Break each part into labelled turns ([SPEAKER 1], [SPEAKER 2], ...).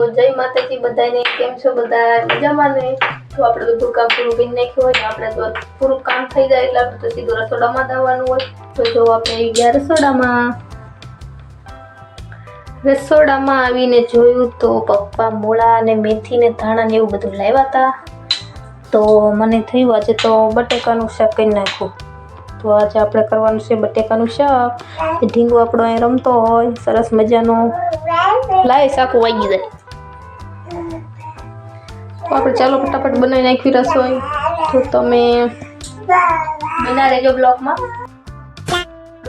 [SPEAKER 1] જય માતાજી બધાને, કેમ છો બધા? મજામાં ને? તો આપણે બધું કામ પૂરું કરી નાખ્યું હોય, આપણે તો પૂરું કામ થઈ જાય એટલે આપણે તો સીધું રસોડામાં દાવાનું હોય. તો જો આપણે આવી ગયા રસોડામાં આવીને જોયું તો પપ્પા મૂળા અને મેથી ને ધાણા ને એવું બધું લાવ્યા હતા. તો મને થયું આજે તો બટેકાનું શાક કરી નાખું. તો આજે આપણે કરવાનું છે બટેકાનું શાક. ઢીંગો આપણો અહીં રમતો હોય સરસ મજાનો, લાય શાકું વાગી જાય. તો આપણે ચાલો ફટાફટ બનાવી નાખી રસોઈ. તો તમે બના રહેજો બ્લોગમાં.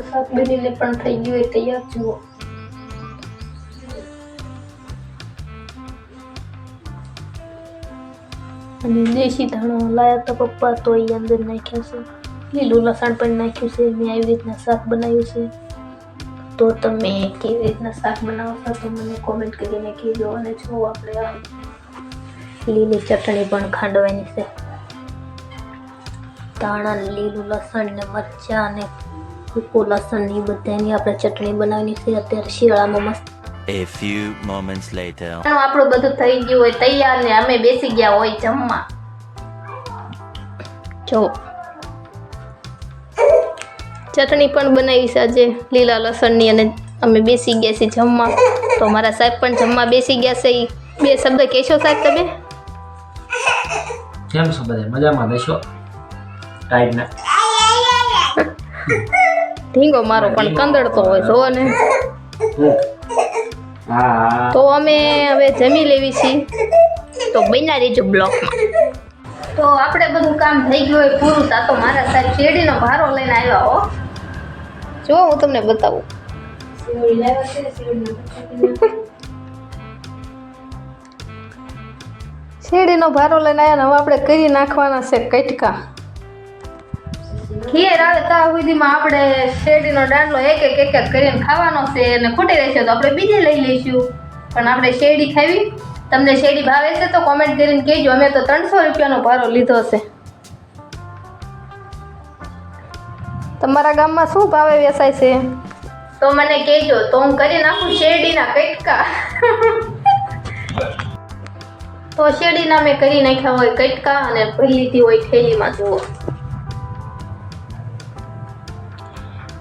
[SPEAKER 1] શાક બનીને પણ થઈ ગયું એ તૈયાર જુઓ. અને દેશી ધાણો લાયા હતા પપ્પા, તો એ અંદર નાખ્યા છે. લીલું લસણ પણ નાખ્યું છે. મેં આવી રીતના શાક બનાવ્યું છે. તો તમે કેવી રીતના શાક બનાવો છો તો મને કોમેન્ટ કરીને કહેજો. અને જો આપણે લીલી ચટણી પણ ખાંડવાની છે. ધાણા, લીલું લસણ ને મરચાં અને સૂકું લસણ ની બધાની આપણે ચટણી બનાવવાની છે અત્યારે શિયાળામાં મસ્ત.
[SPEAKER 2] A few moments later.
[SPEAKER 1] આપણું બધું થઈ ગયું હોય તૈયાર ને અમે બેસી ગયા હોય જમવા. જો ચટણી પણ બનાવી છે આજે લીલા લસણની, અને અમે બેસી ગયા છીએ જમવા. તો મારા સાહેબ પણ જમવા બેસી ગયા છે. બે શબ્દ કહેશો સાહેબ તમે?
[SPEAKER 3] કેમ છો બધા? મજામાં બેસો ટાઈટ ના.
[SPEAKER 1] ઢીંગો મારો પણ કંદડતો હોય જો ને. તો અમે હવે જમી લેવી છીએ. તો બન્યા રહેજો બ્લોગમાં. તો આપણે બધું કામ થઈ ગયું હોય પૂરું. તા તો મારા સાહેબ શેરડીનો ભારો લઈને આવ્યા હો. જો હું તમને બતાવું. શેરડીનો ભારો લઈને આવ્યા ને હવે આપણે કરી નાખવાના છે કટકા. ઘેર આવે ત્યાં સુધીમાં આપણે શેરડીનો દાંડલો એક એક કરીને ખાવાનો છે. અને ખૂટી રહેશે તો આપણે બીજે લઈ લઈશું. પણ આપણે શેરડી ખાવી. તમને શેરડી ભાવે છે તો કોમેન્ટ કરીને કહેજો. અમે તો 300 રૂપિયાનો ભારો લીધો છે. તમારા ગામમાં શું ભાવે વેચાય છે તો મને કહેજો, તો હું કરી નાખું શેરડીના કટકા. તો શેરડીના મેં કરી નાખ્યા હોય કટકા અને ભરી લીધી હોય થેલીમાં. જુઓ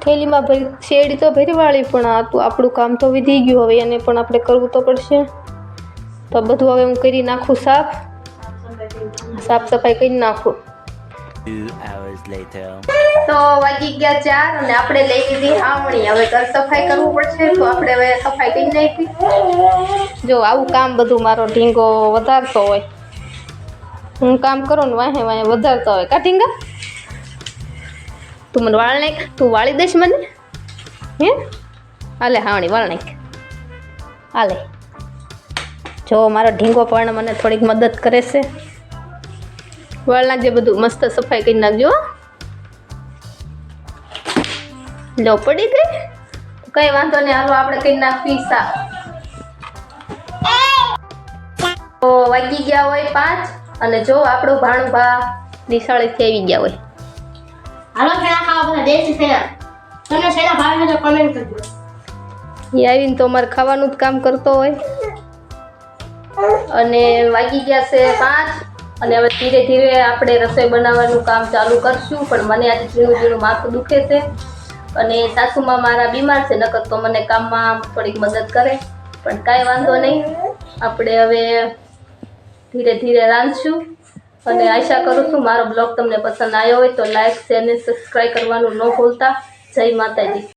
[SPEAKER 1] થેલીમાં ભરી શેરડી તો ભરી વાળી, પણ આપણું કામ તો વધી ગયું. હવે એને પણ આપણે કરવું તો પડશે. તો બધું હવે હું કરી નાખું સાફ સફાઈ કરી નાખું.
[SPEAKER 2] 2 hours later.
[SPEAKER 1] તો વાગી ગયા 4 અને આપણે લઈ લીધી હાવણી. હવે ઘર સફાઈ કરવું પડશે. તો આપણે હવે સફાઈ કરી નાખી. જો આવું કામ બધું મારો ઢીંગો વધારતો હોય. હું કામ કરું ને વાહે વાહે વધારતો હોય. કા ઢીંગા? તું મને વાળ નાખ. તું વાળી દઈશ મને? હે હાલે હાવણી વાળ નાખ. હાલે જો મારો ઢીંગો પણ મને થોડીક મદદ કરે છે. વાળ નાખજે, બધું મસ્ત સફાઈ કરી નાખજો. લો પડી ગઈ, કઈ વાંધો નહીં. હાલો આપણે કરી નાખવી સાફ. તો વાગી ગયા હોય 5 અને જો આપણું ભાણુભા નિશાળેથી આવી ગયા હોય.
[SPEAKER 4] હાલો ખેડા ખાવા બધા દેશી ખેડા. તમને શેના ભાવે છે તો કમેન્ટ કરજો.
[SPEAKER 1] એ આવીને તો અમારે ખાવાનું જ કામ કરતો હોય. અને વાગી ગયા છે 5 અને હવે ધીરે ધીરે આપણે રસોઈ બનાવવાનું કામ ચાલુ કરશું. પણ મને આજે ઝીણું માથું દુખે છે અને સાસુમાં મારા બીમાર છે. નકર તો મને કામમાં થોડીક મદદ કરે. પણ કાંઈ વાંધો નહીં, આપણે હવે ધીરે ધીરે રાંધશું. અને આશા કરું છું મારો બ્લોગ તમને પસંદ આવ્યો હોય તો લાઈક, શેર અને સબસ્ક્રાઈબ કરવાનું ન ભૂલતા. જય માતાજી.